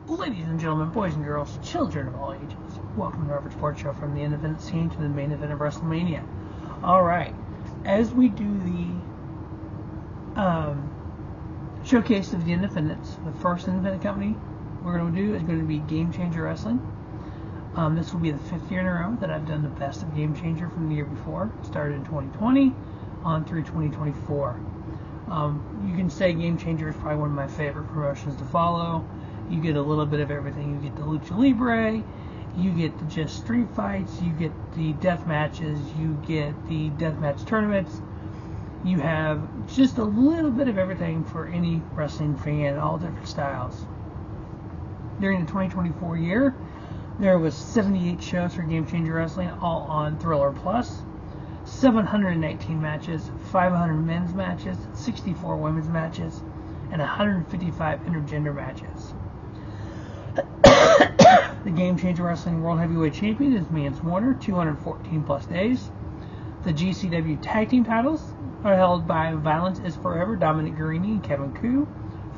Ladies and gentlemen, boys and girls, children of all ages, welcome to our Bloodsport show from the independent scene to the main event of WrestleMania. Alright, as we do the showcase of the independents, the first independent company we're going to do is going to be Game Changer Wrestling. This will be the 5th year in a row that I've done the best of Game Changer from the year before. It started in 2020 on through 2024. You can say Game Changer is probably one of my favorite promotions to follow. You get a little bit of everything. You get the Lucha Libre, you get the just street fights, you get the death matches, you get the deathmatch tournaments. You have just a little bit of everything for any wrestling fan, all different styles. During the 2024 year, there was 78 shows for Game Changer Wrestling, all on Thriller Plus. 719 matches, 500 men's matches, 64 women's matches, and 155 intergender matches. The Game Changer Wrestling World Heavyweight Champion is Mance Warner, 214 plus days. The GCW Tag Team titles are held by Violence is Forever, Dominic Guarini and Kevin Koo,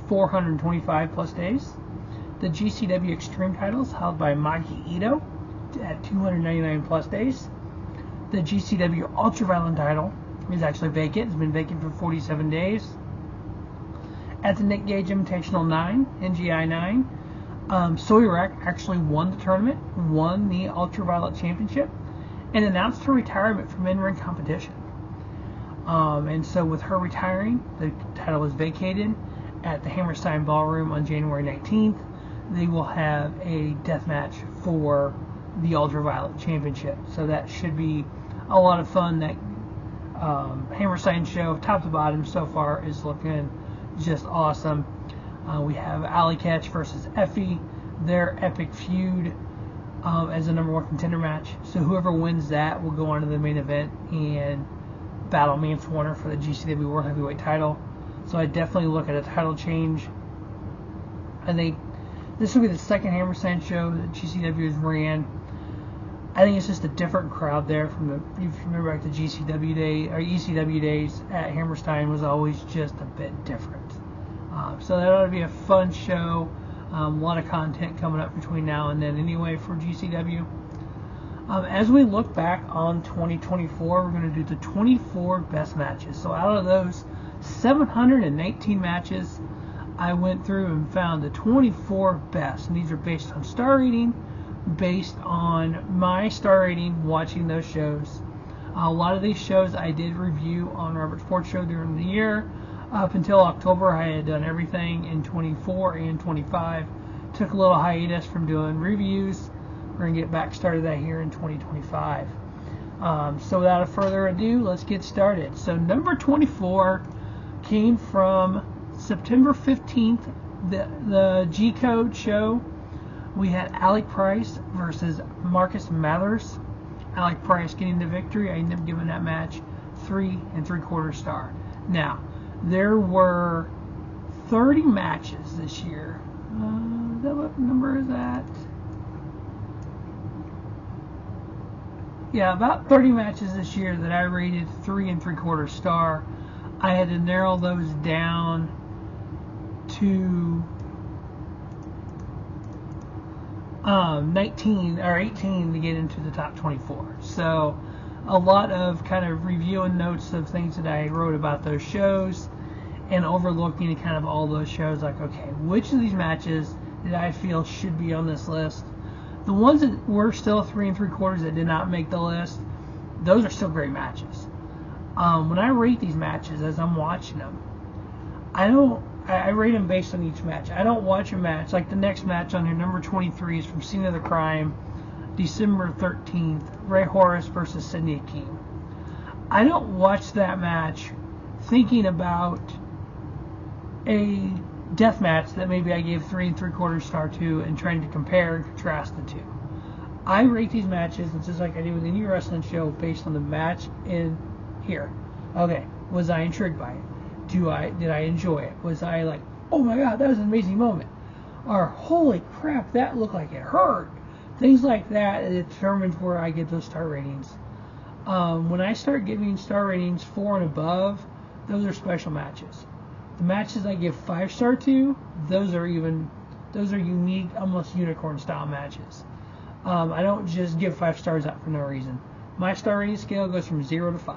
425 plus days. The GCW Extreme titles held by Maki Ito at 299 plus days. The GCW Ultraviolet title is actually vacant. It's been vacant for 47 days. At the Nick Gage Invitational 9, NGI 9, Soyrak actually won the tournament, won the Ultraviolet Championship, and announced her retirement from in-ring competition. And so with her retiring, the title was vacated at the Hammerstein Ballroom on January 19th. They will have a death match for the Ultraviolet Championship. So that should be a lot of fun. That Hammerstein show, top to bottom so far, is looking just awesome. We have Alley Catch versus Effy, their epic feud as a number 1 contender match. So whoever wins that will go on to the main event and battle Mance Warner for the GCW World Heavyweight title. So I definitely look at a title change. I think this will be the second Hammerstein show that GCW has ran. I think it's just a different crowd there from the, if you remember back to GCW day or ECW days at Hammerstein was always just a bit different. So that ought to be a fun show. A lot of content coming up between now and then anyway for GCW. As we look back on 2024, we're going to do the 24 best matches. So out of those 719 matches, I went through and found the 24 best. And these are based on star rating, based on my star rating watching those shows. A lot of these shows I did review on Robert Sports Show during the year. Up until October, I had done everything in 24 and 25. Took a little hiatus from doing reviews. We're going to get back started that here in 2025. So without further ado, let's get started. So number 24 came from September 15th, the G-Code show. We had Alec Price versus Marcus Mathers. Alec Price getting the victory. I ended up giving that match 3 3/4 star. Now, there were 30 matches this year. What number is that? Yeah, about 30 matches this year that I rated 3 3/4 star. I had to narrow those down to 19 or 18 to get into the top 24. So a lot of kind of reviewing notes of things that I wrote about those shows and overlooking kind of all those shows, like, okay, which of these matches did I feel should be on this list? The ones that were still 3 3/4 that did not make the list, those are still great matches. When I rate these matches as I'm watching them, I rate them based on each match. I don't watch a match like the next match on here, number 23 is from Scene of the Crime, December 13th, Ray Horace versus Sidney Akeem. I don't watch that match thinking about a death match that maybe I gave 3 3/4 star to and trying to compare and contrast the two. I rate these matches, it's just like I do with any wrestling show, based on the match in here. Okay, was I intrigued by it? Did I enjoy it? Was I like, oh my god, that was an amazing moment? Or holy crap, that looked like it hurt? Things like that, it determines where I get those star ratings. When I start giving star ratings 4 and above, those are special matches. The matches I give 5 star to, those are even Those are unique, almost unicorn style matches. I don't just give 5 stars out for no reason. My star rating scale goes from 0 to 5.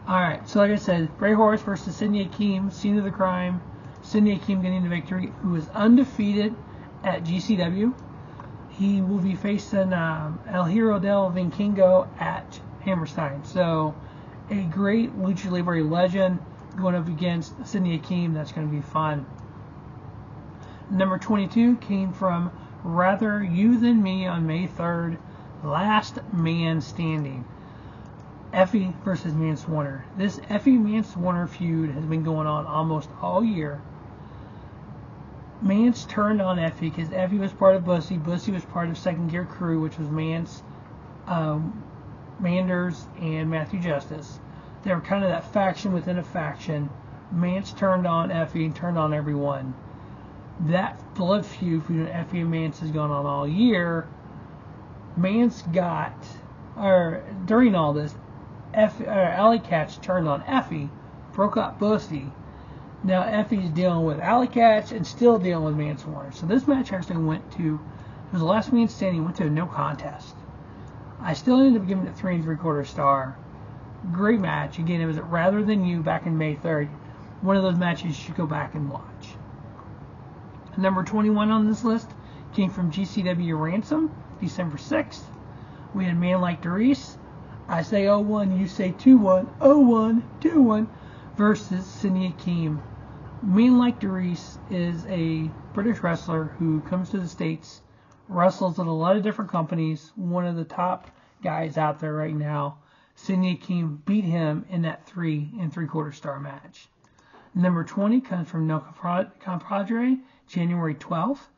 Alright, so like I said, Ray Horace versus Sidney Akeem, scene of the crime. Sidney Akeem getting the victory, who is undefeated at GCW. He will be facing El Hero del Vikingo at Hammerstein. So, a great Lucha Libre legend going up against Sidney Akeem. That's going to be fun. Number 22 came from Rather You Than Me on May 3rd. Last Man Standing. Effy versus Mance Warner. This Effy Mance Warner feud has been going on almost all year. Mance turned on Effy because Effy was part of Bussy. Bussy was part of Second Gear Crew, which was Mance, Manders, and Matthew Justice. They were kind of that faction within a faction. Mance turned on Effy and turned on everyone. That blood feud between Effy and Mance has gone on all year. Mance got, or during all this, Alley Catch turned on Effy, broke up Bussy. Now Effy's dealing with Alley Catch and still dealing with Mance Warner. So this match actually went to, it was the last man standing, went to a no contest. I still ended up giving it 3 3/4 star. Great match. Again, it was at Rather Than You back in May 3rd. One of those matches you should go back and watch. Number 21 on this list came from GCW Ransom, December 6th. We had Man Like Doris. I say 0-1, you say 2-1, 0-1, 2-1 versus Sidney Akeem. Man Like Doris is a British wrestler who comes to the States, wrestles at a lot of different companies, one of the top guys out there right now. Sidney Akeem beat him in that 3 3/4 star match. Number 20 comes from No Compadre, January 12th.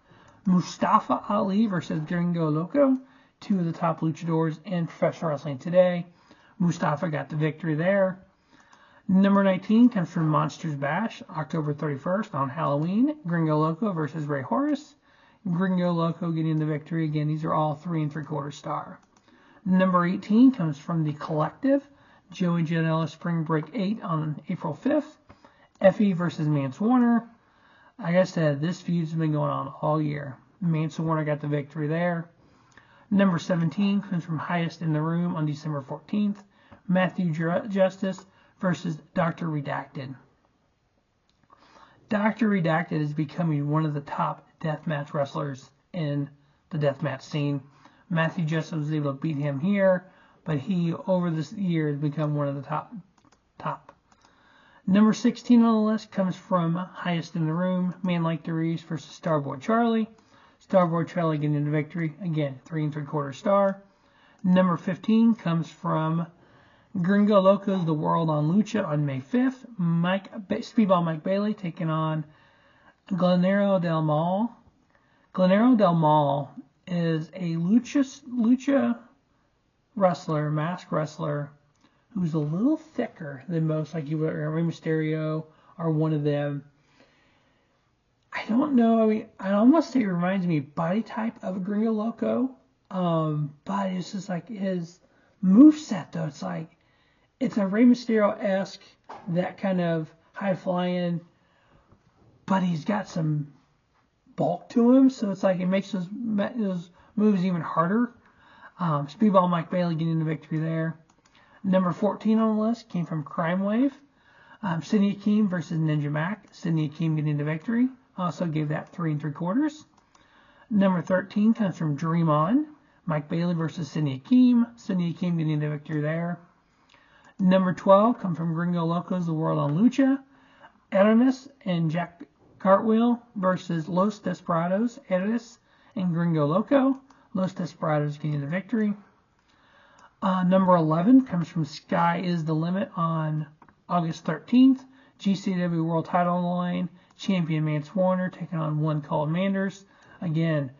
Mustafa Ali versus Gingo Loco, 2 of the top luchadors in professional wrestling today. Mustafa got the victory there. Number 19 comes from Monsters Bash, October 31st on Halloween. Gringo Loco versus Ray Horace. Gringo Loco getting the victory. Again, these are all 3 3/4 star. Number 18 comes from The Collective, Joey Janela Spring Break 8 on April 5th. Effy versus Mance Warner. Like I said, this feud's been going on all year. Mance Warner got the victory there. Number 17 comes from Highest in the Room on December 14th. Matthew Justice versus Dr. Redacted. Dr. Redacted is becoming one of the top deathmatch wrestlers in the deathmatch scene. Matthew Justice was able to beat him here, but he, over this year, has become one of the top. Number 16 on the list comes from Highest in the Room, Man Like Doris versus Starboy Charlie. Starboy Charlie getting the victory. Again, 3 3/4 star. Number 15 comes from Gringo Loco's The World on Lucha on May 5th. Speedball Mike Bailey taking on Glenero Del Mal. Glenero Del Mal is a lucha wrestler, masked wrestler, who's a little thicker than most, like you would Rey Mysterio or one of them. I don't know. I mean, I almost say it reminds me body type of a Gringo Loco, but it's just like his moveset though. It's like it's a Rey Mysterio-esque, that kind of high flying, but he's got some bulk to him, so it's like it makes those moves even harder. Speedball Mike Bailey getting the victory there. Number 14 on the list came from Crime Wave. Sidney Akeem versus Ninja Mac. Sidney Akeem getting the victory. Also gave that 3 3/4. Number 13 comes from Dream On. Mike Bailey versus Sidney Akeem. Sidney Akeem getting the victory there. Number 12 comes from Gringo Loco's The World on Lucha. Adonis and Jack Cartwheel versus Los Desperados. Adonis and Gringo Loco. Los Desperados getting the victory. Number 11 comes from Sky is the Limit on August 13th. GCW World Title on the line. Champion Mance Warner taking on One Called Manders. Again,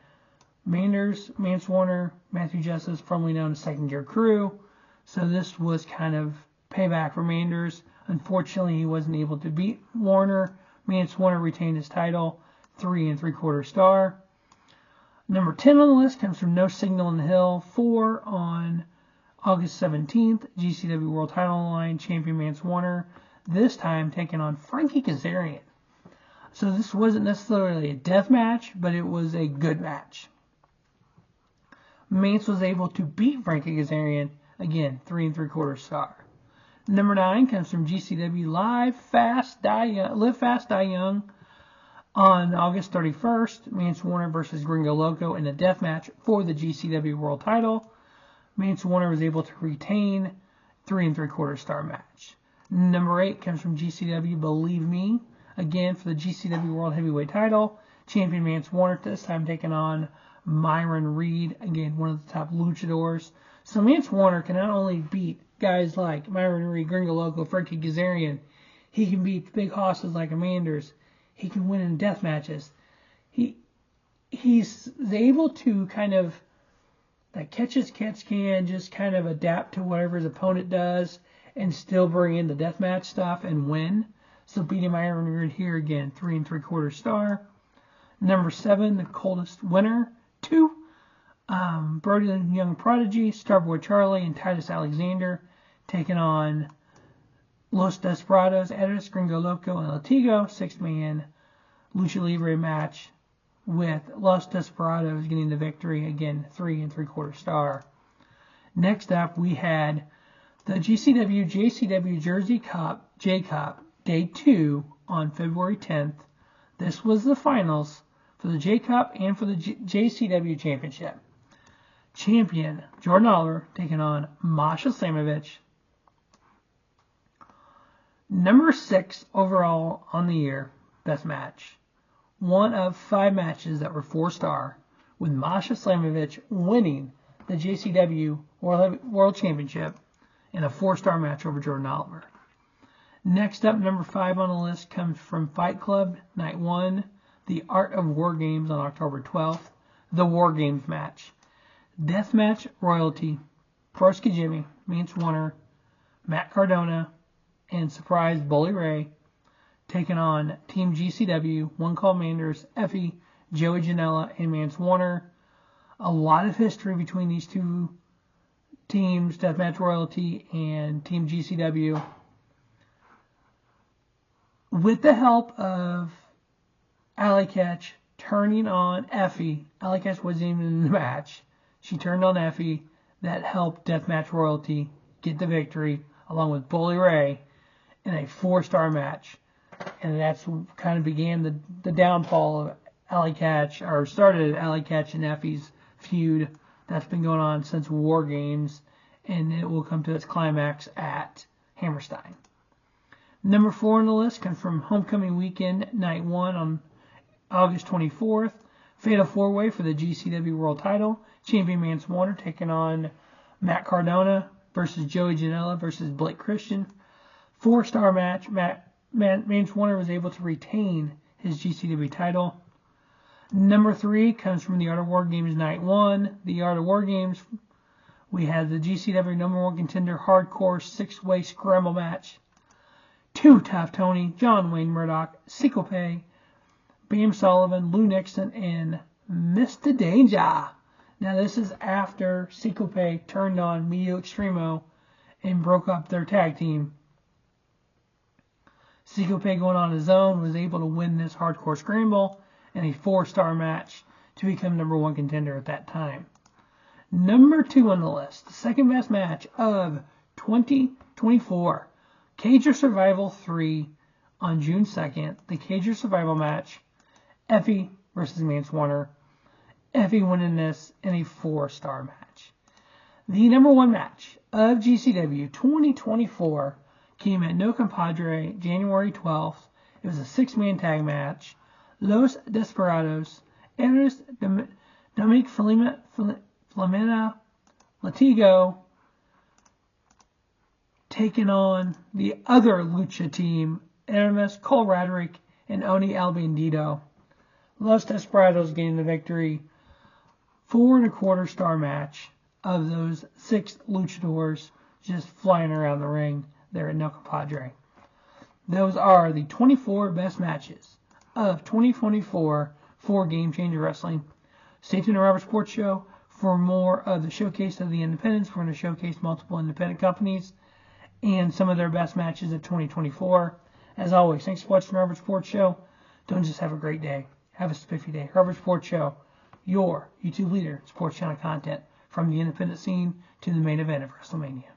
Manders, Mance Warner, Matthew Justice, formerly known as Second Gear Crew. So this was kind of payback for Manders. Unfortunately, he wasn't able to beat Warner. Mance Warner retained his title, 3 3/4 star. Number 10 on the list comes from No Signal in the Hill, 4 on August 17th. GCW World Title on the line, Champion Mance Warner. This time taking on Frankie Kazarian. So this wasn't necessarily a death match, but it was a good match. Mance was able to beat Frankie Kazarian, again, 3 3/4 star. Number 9 comes from GCW Live Fast, Live Fast, Die Young on August 31st. Mance Warner versus Gingo Loco in a death match for the GCW World Title. Mance Warner was able to retain 3 3/4 star match. Number 8 comes from GCW Believe Me, again for the GCW World Heavyweight Title. Champion Mance Warner, this time taking on Myron Reed, again one of the top luchadors. So Mance Warner can not only beat guys like Myron Reed, Gingo Loco, Frankie Kazarian, he can beat big hosses like Amanders. He can win in death matches. He's able to kind of like catch can, just kind of adapt to whatever his opponent does and still bring in the deathmatch stuff and win. So beating Myron Reed here again, 3 3/4 star. Number 7, the Coldest winner. 2, Brody Young Prodigy, Starboy Charlie, and Titus Alexander taking on Los Desperados, Edris, Gingo Loco, and Latigo. 6-man Lucha Libre match with Los Desperados getting the victory, again 3 3/4 star. Next up, we had the GCW JCW Jersey Cup, J-Cup, Day 2 on February 10th. This was the finals for the J-Cup and for the JCW Championship. Champion Jordan Oliver taking on Masha Slamovich. Number 6 overall on the year, best match. One of 5 matches that were 4-star, with Masha Slamovich winning the JCW World Championship in a 4-star match over Jordan Oliver. Next up, number 5 on the list comes from Fight Club, Night 1, The Art of War Games on October 12th, the War Games match. Deathmatch Royalty, Prosky Jimmy, Mance Warner, Matt Cardona, and surprise Bully Ray taking on Team GCW, One Call Manders, Effy, Joey Janela, and Mance Warner. A lot of history between these two teams, Deathmatch Royalty and Team GCW. With the help of Alley Catch turning on Effy, Alley Catch wasn't even in the match. She turned on Effy. That helped Deathmatch Royalty get the victory, along with Bully Ray, in a 4-star match. And that's kind of began the downfall of Alley Catch, or started Alley Catch and Effy's feud that's been going on since War Games, and it will come to its climax at Hammerstein. Number 4 on the list comes from Homecoming Weekend, Night 1 on August 24th. Fatal 4-Way for the GCW World Title. Champion Mance Warner taking on Matt Cardona versus Joey Janela versus Blake Christian. 4-star match. Mance Warner was able to retain his GCW title. Number 3 comes from the Art of War Games Night 1. The Art of War Games, we had the GCW number 1 contender hardcore 6-way scramble match. 2 Tough Tony, John Wayne Murdoch, Sycope, Bam Sullivan, Lou Nixon, and Mr. Danger. Now this is after Sycope turned on Medio Extremo and broke up their tag team. Sycope, going on his own, was able to win this hardcore scramble in a 4-star match to become number 1 contender at that time. Number 2 on the list, the second best match of 2024. Cager Survival 3 on June 2nd. The Cager Survival match. Effy versus Mance Warner. Effy winning this in a 4-star match. The number 1 match of GCW 2024 came at No Compadre, January 12th. It was a 6-man tag match. Los Desperados, Edris, Dominic Flamena, Latigo, taking on the other Lucha team, Aramis, Cole Roderick, and Oni El Bandito. Los Desperados gained the victory. 4 1/4-star match of those 6 luchadors just flying around the ring there at No Compadre. Those are the 24 best matches of 2024 for Game Changer Wrestling. Stay tuned to Robert Sports Show for more of the showcase of the independents. We're going to showcase multiple independent companies and some of their best matches of 2024. As always, thanks for watching Robert Sports Show. Don't just have a great day. Have a spiffy day. Harvard Sports Show, your YouTube leader, sports channel content, from the independent scene to the main event of WrestleMania.